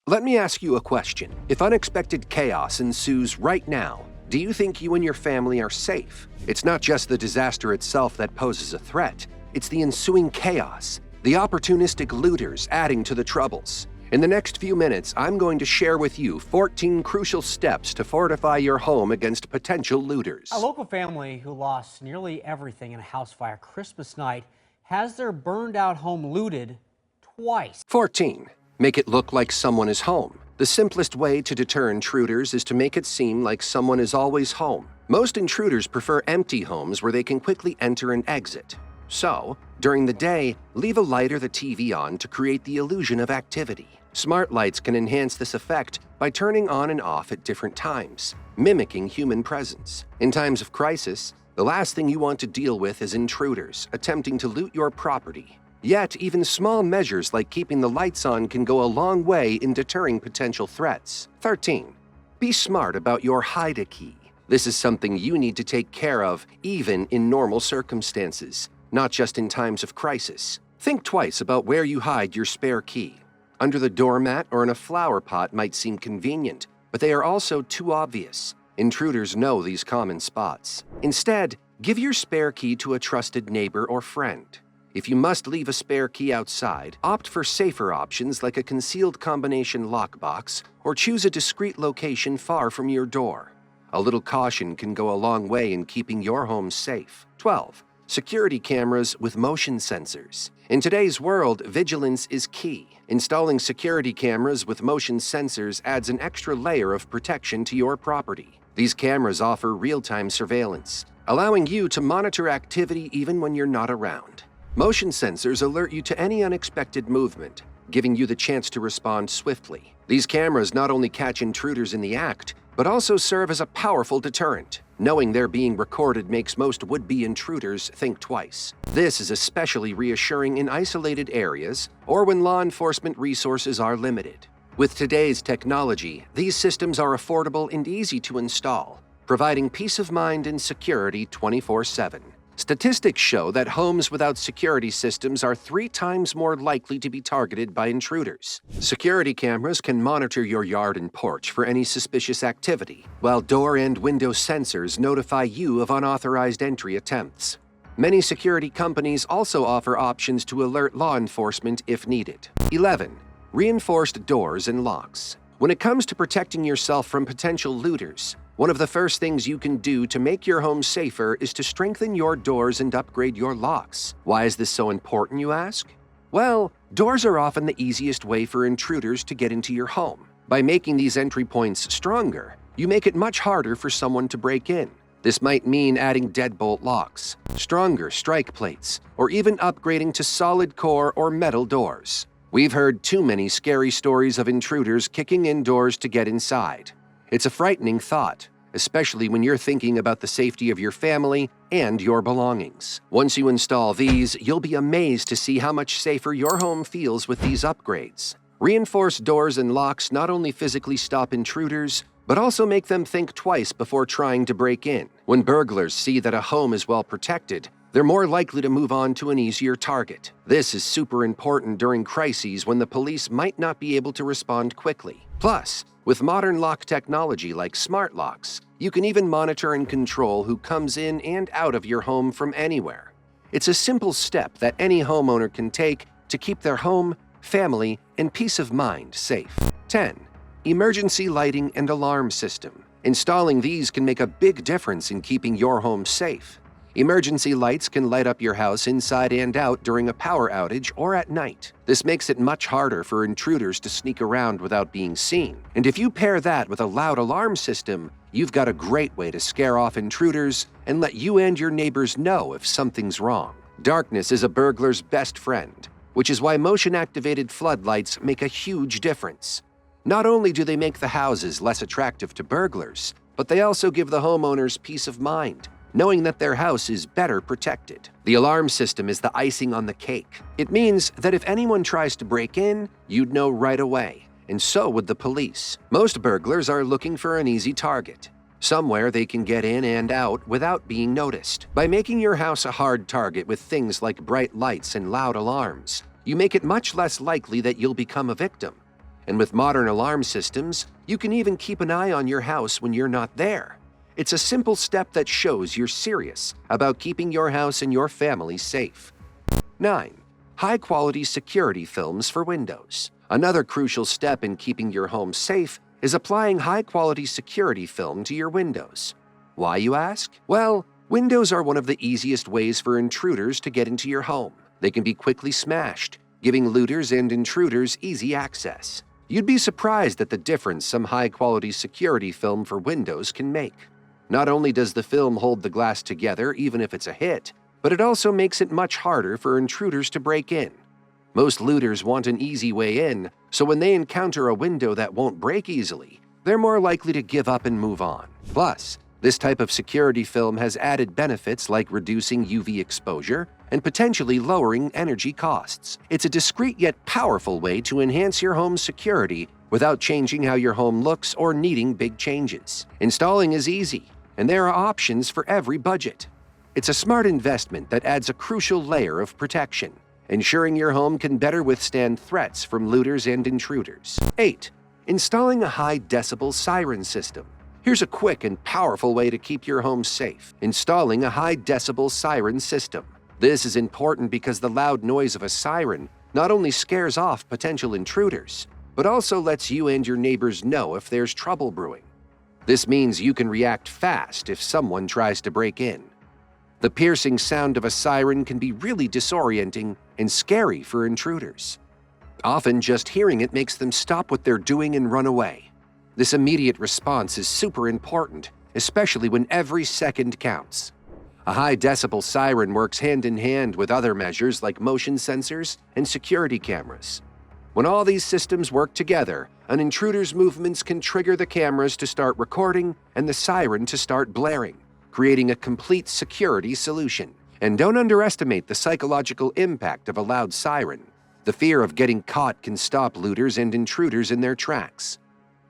Let me ask you a question. If unexpected chaos ensues right now, do you think you and your family are safe? It's not just the disaster itself that poses a threat, it's the ensuing chaos, the opportunistic looters adding to the troubles. In the next few minutes, I'm going to share with you 14 crucial steps to fortify your home against potential looters. A local family who lost nearly everything in a house fire Christmas night has their burned-out home looted twice. 14. Make it look like someone is home. The simplest way to deter intruders is to make it seem like someone is always home. Most intruders prefer empty homes where they can quickly enter and exit. So, during the day, leave a light or the TV on to create the illusion of activity. Smart lights can enhance this effect by turning on and off at different times, mimicking human presence. In times of crisis, the last thing you want to deal with is intruders attempting to loot your property. Yet, even small measures like keeping the lights on can go a long way in deterring potential threats. 13. Be smart about your hide-a-key. This is something you need to take care of even in normal circumstances, not just in times of crisis. Think twice about where you hide your spare key. Under the doormat or in a flower pot might seem convenient, but they are also too obvious. Intruders know these common spots. Instead, give your spare key to a trusted neighbor or friend. If you must leave a spare key outside, opt for safer options like a concealed combination lockbox or choose a discreet location far from your door. A little caution can go a long way in keeping your home safe. 12. Security cameras with motion sensors. In today's world, vigilance is key. Installing security cameras with motion sensors adds an extra layer of protection to your property. These cameras offer real-time surveillance, allowing you to monitor activity even when you're not around. Motion sensors alert you to any unexpected movement, giving you the chance to respond swiftly. These cameras not only catch intruders in the act, but also serve as a powerful deterrent. Knowing they're being recorded makes most would-be intruders think twice. This is especially reassuring in isolated areas or when law enforcement resources are limited. With today's technology, these systems are affordable and easy to install, providing peace of mind and security 24/7. Statistics show that homes without security systems are 3 times more likely to be targeted by intruders. Security cameras can monitor your yard and porch for any suspicious activity, while door and window sensors notify you of unauthorized entry attempts. Many security companies also offer options to alert law enforcement if needed. 11. Reinforced doors and locks. When it comes to protecting yourself from potential looters, one of the first things you can do to make your home safer is to strengthen your doors and upgrade your locks. Why is this so important, you ask? Well, doors are often the easiest way for intruders to get into your home. By making these entry points stronger, you make it much harder for someone to break in. This might mean adding deadbolt locks, stronger strike plates, or even upgrading to solid core or metal doors. We've heard too many scary stories of intruders kicking in doors to get inside. It's a frightening thought, especially when you're thinking about the safety of your family and your belongings. Once you install these, you'll be amazed to see how much safer your home feels with these upgrades. Reinforced doors and locks not only physically stop intruders, but also make them think twice before trying to break in. When burglars see that a home is well protected, they're more likely to move on to an easier target. This is super important during crises when the police might not be able to respond quickly. Plus, with modern lock technology like smart locks, you can even monitor and control who comes in and out of your home from anywhere. It's a simple step that any homeowner can take to keep their home, family, and peace of mind safe. 10. Emergency lighting and alarm system. Installing these can make a big difference in keeping your home safe. Emergency lights can light up your house inside and out during a power outage or at night. This makes it much harder for intruders to sneak around without being seen. And if you pair that with a loud alarm system, you've got a great way to scare off intruders and let you and your neighbors know if something's wrong. Darkness is a burglar's best friend, which is why motion-activated floodlights make a huge difference. Not only do they make the houses less attractive to burglars, but they also give the homeowners peace of mind, knowing that their house is better protected. The alarm system is the icing on the cake. It means that if anyone tries to break in, you'd know right away, and so would the police. Most burglars are looking for an easy target, somewhere they can get in and out without being noticed. By making your house a hard target with things like bright lights and loud alarms, you make it much less likely that you'll become a victim. And with modern alarm systems, you can even keep an eye on your house when you're not there. It's a simple step that shows you're serious about keeping your house and your family safe. 9. High-quality security films for windows. Another crucial step in keeping your home safe is applying high-quality security film to your windows. Why, you ask? Well, windows are one of the easiest ways for intruders to get into your home. They can be quickly smashed, giving looters and intruders easy access. You'd be surprised at the difference some high-quality security film for windows can make. Not only does the film hold the glass together even if it's a hit, but it also makes it much harder for intruders to break in. Most looters want an easy way in, so when they encounter a window that won't break easily, they're more likely to give up and move on. Plus, this type of security film has added benefits like reducing UV exposure and potentially lowering energy costs. It's a discreet yet powerful way to enhance your home's security without changing how your home looks or needing big changes. Installing is easy, and there are options for every budget. It's a smart investment that adds a crucial layer of protection, ensuring your home can better withstand threats from looters and intruders. 8. Installing a high-decibel siren system. Here's a quick and powerful way to keep your home safe. Installing a high-decibel siren system. This is important because the loud noise of a siren not only scares off potential intruders, but also lets you and your neighbors know if there's trouble brewing. This means you can react fast if someone tries to break in. The piercing sound of a siren can be really disorienting and scary for intruders. Often just hearing it makes them stop what they're doing and run away. This immediate response is super important, especially when every second counts. A high-decibel siren works hand-in-hand with other measures like motion sensors and security cameras. When all these systems work together, an intruder's movements can trigger the cameras to start recording and the siren to start blaring, creating a complete security solution. And don't underestimate the psychological impact of a loud siren. The fear of getting caught can stop looters and intruders in their tracks.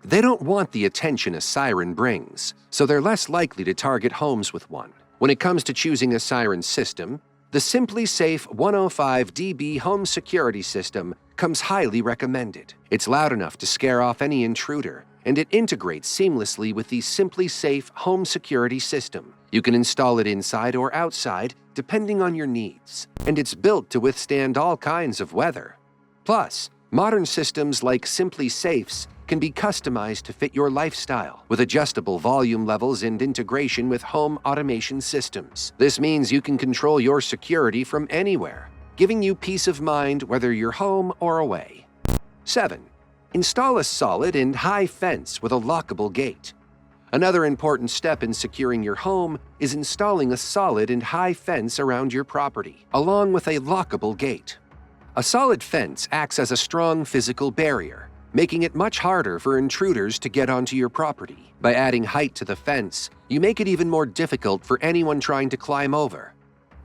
They don't want the attention a siren brings, so they're less likely to target homes with one. When it comes to choosing a siren system, the Simply Safe 105 dB home security system comes highly recommended. It's loud enough to scare off any intruder, and it integrates seamlessly with the Simply Safe home security system. You can install it inside or outside, depending on your needs, and it's built to withstand all kinds of weather. Plus, modern systems like Simply Safe's can be customized to fit your lifestyle with adjustable volume levels and integration with home automation systems. This means you can control your security from anywhere, giving you peace of mind whether you're home or away. 7. Install a solid and high fence with a lockable gate. Another important step in securing your home is installing a solid and high fence around your property, along with a lockable gate. A solid fence acts as a strong physical barrier, making it much harder for intruders to get onto your property. By adding height to the fence, you make it even more difficult for anyone trying to climb over.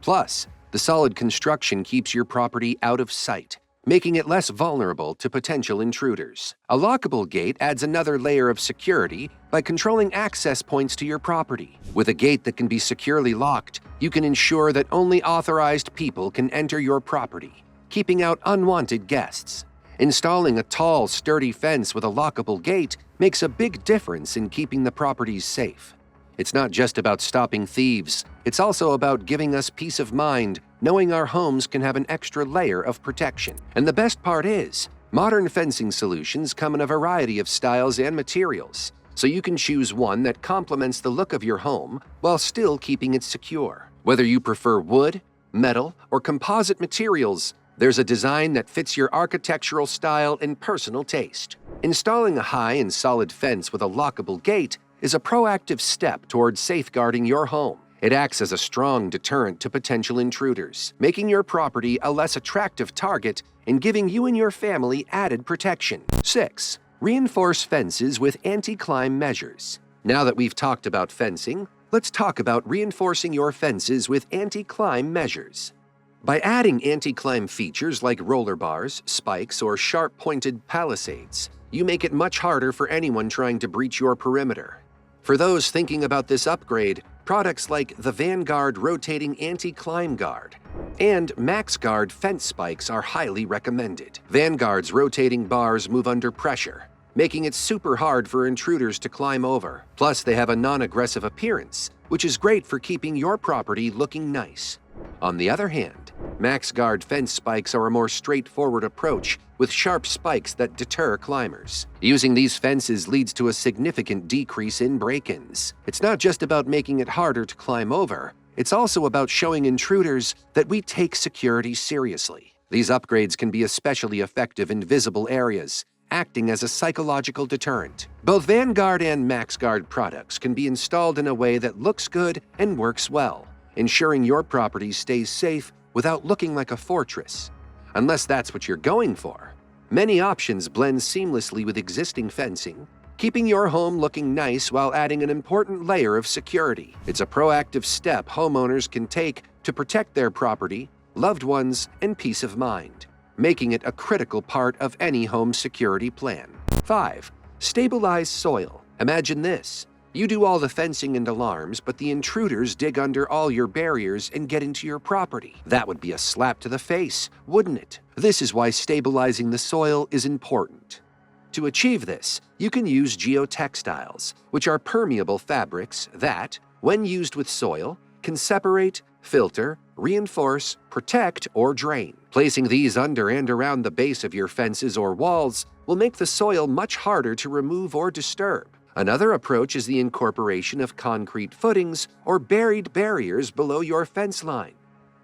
Plus, the solid construction keeps your property out of sight, making it less vulnerable to potential intruders. A lockable gate adds another layer of security by controlling access points to your property. With a gate that can be securely locked, you can ensure that only authorized people can enter your property, keeping out unwanted guests. Installing a tall, sturdy fence with a lockable gate makes a big difference in keeping the properties safe. It's not just about stopping thieves, it's also about giving us peace of mind, knowing our homes can have an extra layer of protection. And the best part is, modern fencing solutions come in a variety of styles and materials, so you can choose one that complements the look of your home while still keeping it secure. Whether you prefer wood, metal, or composite materials, there's a design that fits your architectural style and personal taste. Installing a high and solid fence with a lockable gate is a proactive step towards safeguarding your home. It acts as a strong deterrent to potential intruders, making your property a less attractive target and giving you and your family added protection. 6. Reinforce fences with anti-climb measures. Now that we've talked about fencing, let's talk about reinforcing your fences with anti-climb measures. By adding anti-climb features like roller bars, spikes, or sharp-pointed palisades, you make it much harder for anyone trying to breach your perimeter. For those thinking about this upgrade, Products like the Vanguard Rotating Anti-Climb Guard and MaxGuard fence spikes are highly recommended. Vanguard's rotating bars move under pressure, making it super hard for intruders to climb over. Plus, they have a non-aggressive appearance, which is great for keeping your property looking nice. On the other hand, MaxGuard fence spikes are a more straightforward approach with sharp spikes that deter climbers. Using these fences leads to a significant decrease in break-ins. It's not just about making it harder to climb over, it's also about showing intruders that we take security seriously. These upgrades can be especially effective in visible areas, acting as a psychological deterrent. Both Vanguard and MaxGuard products can be installed in a way that looks good and works well, ensuring your property stays safe without looking like a fortress. Unless that's what you're going for. Many options blend seamlessly with existing fencing, keeping your home looking nice while adding an important layer of security. It's a proactive step homeowners can take to protect their property, loved ones, and peace of mind, making it a critical part of any home security plan. 5. Stabilize soil. Imagine this. You do all the fencing and alarms, but the intruders dig under all your barriers and get into your property. That would be a slap to the face, wouldn't it? This is why stabilizing the soil is important. To achieve this, you can use geotextiles, which are permeable fabrics that, when used with soil, can separate, filter, reinforce, protect, or drain. Placing these under and around the base of your fences or walls will make the soil much harder to remove or disturb. Another approach is the incorporation of concrete footings or buried barriers below your fence line.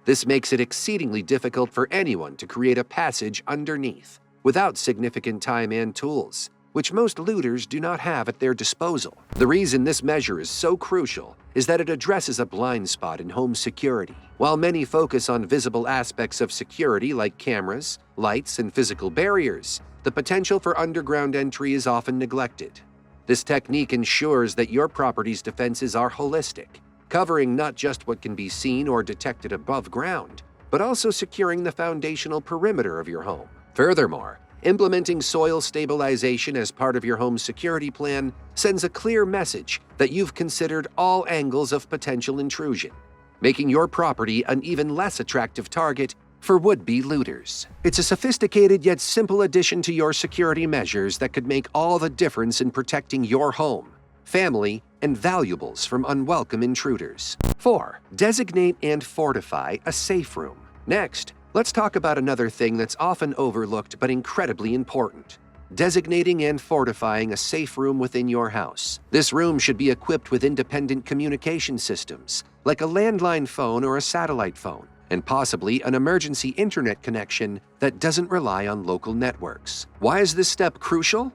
This makes it exceedingly difficult for anyone to create a passage underneath without significant time and tools, which most looters do not have at their disposal. The reason this measure is so crucial is that it addresses a blind spot in home security. While many focus on visible aspects of security like cameras, lights, and physical barriers, the potential for underground entry is often neglected. This technique ensures that your property's defenses are holistic, covering not just what can be seen or detected above ground, but also securing the foundational perimeter of your home. Furthermore, implementing soil stabilization as part of your home security plan sends a clear message that you've considered all angles of potential intrusion, making your property an even less attractive target for would-be looters. It's a sophisticated yet simple addition to your security measures that could make all the difference in protecting your home, family, and valuables from unwelcome intruders. 4. Designate and fortify a safe room. Next, let's talk about another thing that's often overlooked but incredibly important: designating and fortifying a safe room within your house. This room should be equipped with independent communication systems, like a landline phone or a satellite phone, and possibly an emergency internet connection that doesn't rely on local networks. Why is this step crucial?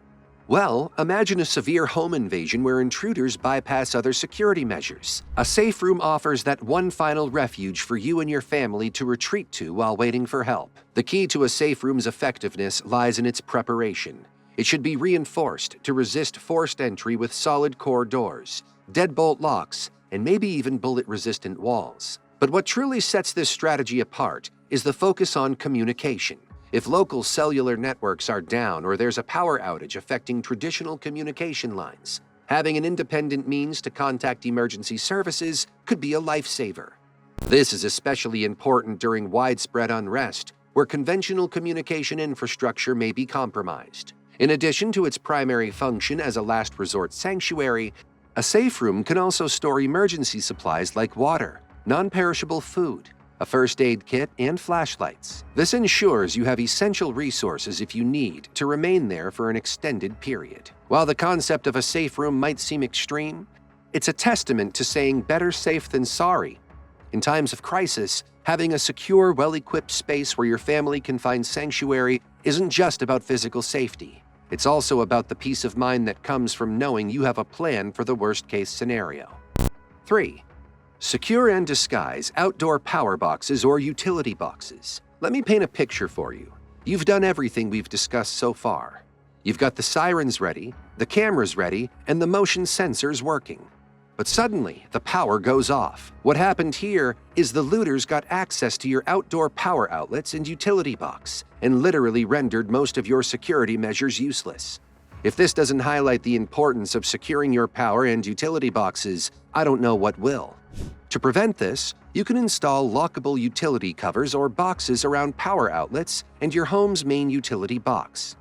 Well, imagine a severe home invasion where intruders bypass other security measures. A safe room offers that one final refuge for you and your family to retreat to while waiting for help. The key to a safe room's effectiveness lies in its preparation. It should be reinforced to resist forced entry with solid core doors, deadbolt locks, and maybe even bullet-resistant walls. But what truly sets this strategy apart is the focus on communication. If local cellular networks are down or there's a power outage affecting traditional communication lines, having an independent means to contact emergency services could be a lifesaver. This is especially important during widespread unrest, where conventional communication infrastructure may be compromised. In addition to its primary function as a last resort sanctuary, a safe room can also store emergency supplies like water, non-perishable food, a first aid kit, and flashlights. This ensures you have essential resources if you need to remain there for an extended period. While the concept of a safe room might seem extreme, it's a testament to saying better safe than sorry. In times of crisis, having a secure, well-equipped space where your family can find sanctuary isn't just about physical safety. It's also about the peace of mind that comes from knowing you have a plan for the worst-case scenario. 3. Secure and disguise outdoor power boxes or utility boxes. Let me paint a picture for you. You've done everything we've discussed so far. You've got the sirens ready, the cameras ready, and the motion sensors working. But suddenly, the power goes off. What happened here is the looters got access to your outdoor power outlets and utility box and literally rendered most of your security measures useless. If this doesn't highlight the importance of securing your power and utility boxes, I don't know what will. To prevent this, you can install lockable utility covers or boxes around power outlets and your home's main utility box.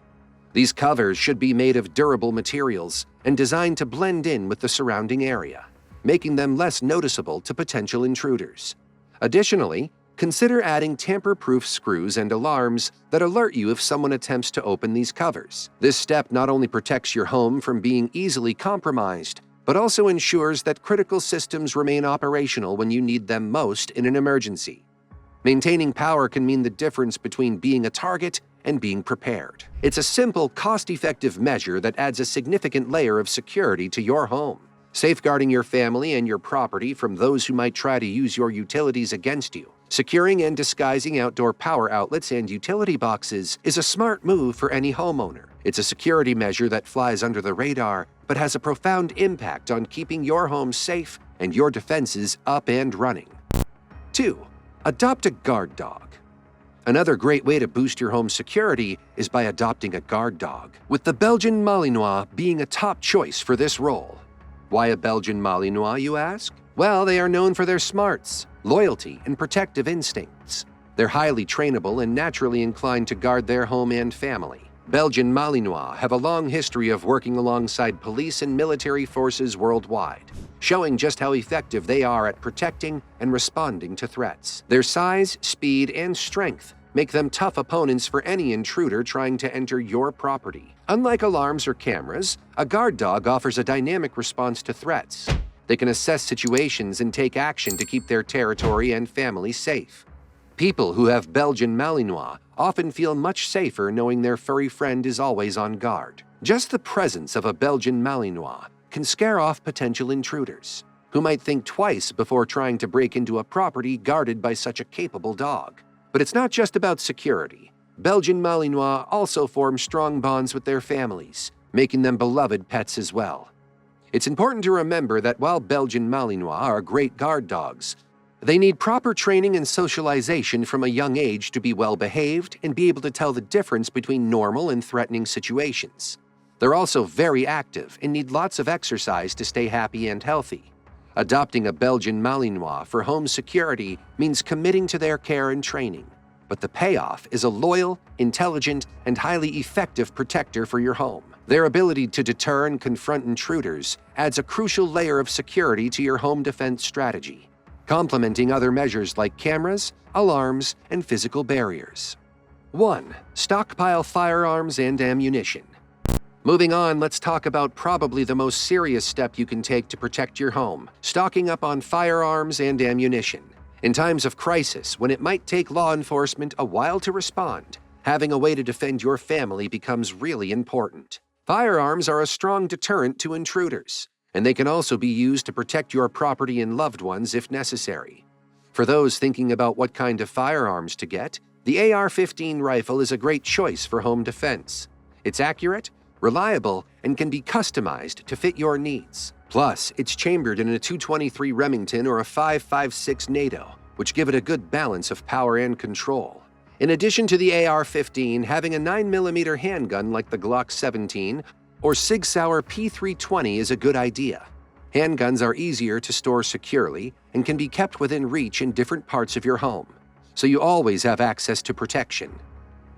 These covers should be made of durable materials and designed to blend in with the surrounding area, making them less noticeable to potential intruders. Additionally, consider adding tamper-proof screws and alarms that alert you if someone attempts to open these covers. This step not only protects your home from being easily compromised, but also ensures that critical systems remain operational when you need them most in an emergency. Maintaining power can mean the difference between being a target and being prepared. It's a simple, cost-effective measure that adds a significant layer of security to your home, safeguarding your family and your property from those who might try to use your utilities against you. Securing and disguising outdoor power outlets and utility boxes is a smart move for any homeowner. It's a security measure that flies under the radar, but has a profound impact on keeping your home safe and your defenses up and running. 2. Adopt a guard dog. Another great way to boost your home's security is by adopting a guard dog, with the Belgian Malinois being a top choice for this role. Why a Belgian Malinois, you ask? Well, they are known for their smarts, loyalty, and protective instincts. They're highly trainable and naturally inclined to guard their home and family. Belgian Malinois have a long history of working alongside police and military forces worldwide, showing just how effective they are at protecting and responding to threats. Their size, speed, and strength make them tough opponents for any intruder trying to enter your property. Unlike alarms or cameras, a guard dog offers a dynamic response to threats. They can assess situations and take action to keep their territory and family safe. People who have Belgian Malinois often feel much safer knowing their furry friend is always on guard. Just the presence of a Belgian Malinois can scare off potential intruders, who might think twice before trying to break into a property guarded by such a capable dog. But it's not just about security. Belgian Malinois also form strong bonds with their families, making them beloved pets as well. It's important to remember that while Belgian Malinois are great guard dogs, they need proper training and socialization from a young age to be well-behaved and be able to tell the difference between normal and threatening situations. They're also very active and need lots of exercise to stay happy and healthy. Adopting a Belgian Malinois for home security means committing to their care and training, but the payoff is a loyal, intelligent, and highly effective protector for your home. Their ability to deter and confront intruders adds a crucial layer of security to your home defense strategy, complementing other measures like cameras, alarms, and physical barriers. 1. Stockpile firearms and ammunition. Moving on, let's talk about probably the most serious step you can take to protect your home: stocking up on firearms and ammunition. In times of crisis, when it might take law enforcement a while to respond, having a way to defend your family becomes really important. Firearms are a strong deterrent to intruders, and they can also be used to protect your property and loved ones if necessary. For those thinking about what kind of firearms to get, the AR-15 rifle is a great choice for home defense. It's accurate, reliable, and can be customized to fit your needs. Plus, it's chambered in a .223 Remington or a .5.56 NATO, which give it a good balance of power and control. In addition to the AR-15, having a 9mm handgun like the Glock 17 or Sig Sauer P320 is a good idea. Handguns are easier to store securely and can be kept within reach in different parts of your home, so you always have access to protection.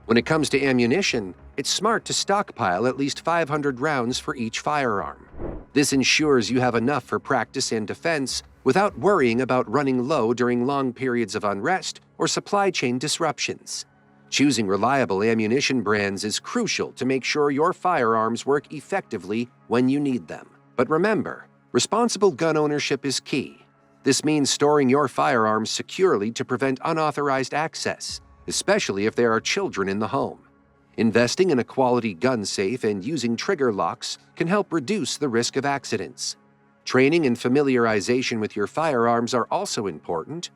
When it comes to ammunition, it's smart to stockpile at least 500 rounds for each firearm. This ensures you have enough for practice and defense without worrying about running low during long periods of unrest or supply chain disruptions. Choosing reliable ammunition brands is crucial to make sure your firearms work effectively when you need them. But remember, responsible gun ownership is key. This means storing your firearms securely to prevent unauthorized access, especially if there are children in the home. Investing in a quality gun safe and using trigger locks can help reduce the risk of accidents. Training and familiarization with your firearms are also important.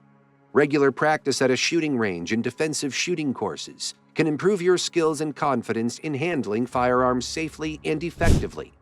Regular practice at a shooting range and defensive shooting courses can improve your skills and confidence in handling firearms safely and effectively.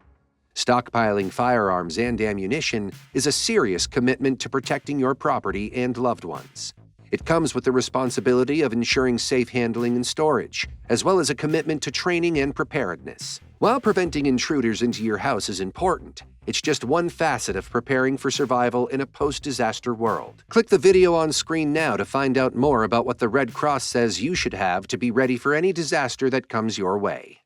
Stockpiling firearms and ammunition is a serious commitment to protecting your property and loved ones. It comes with the responsibility of ensuring safe handling and storage, as well as a commitment to training and preparedness. While preventing intruders into your house is important, it's just one facet of preparing for survival in a post-disaster world. Click the video on screen now to find out more about what the Red Cross says you should have to be ready for any disaster that comes your way.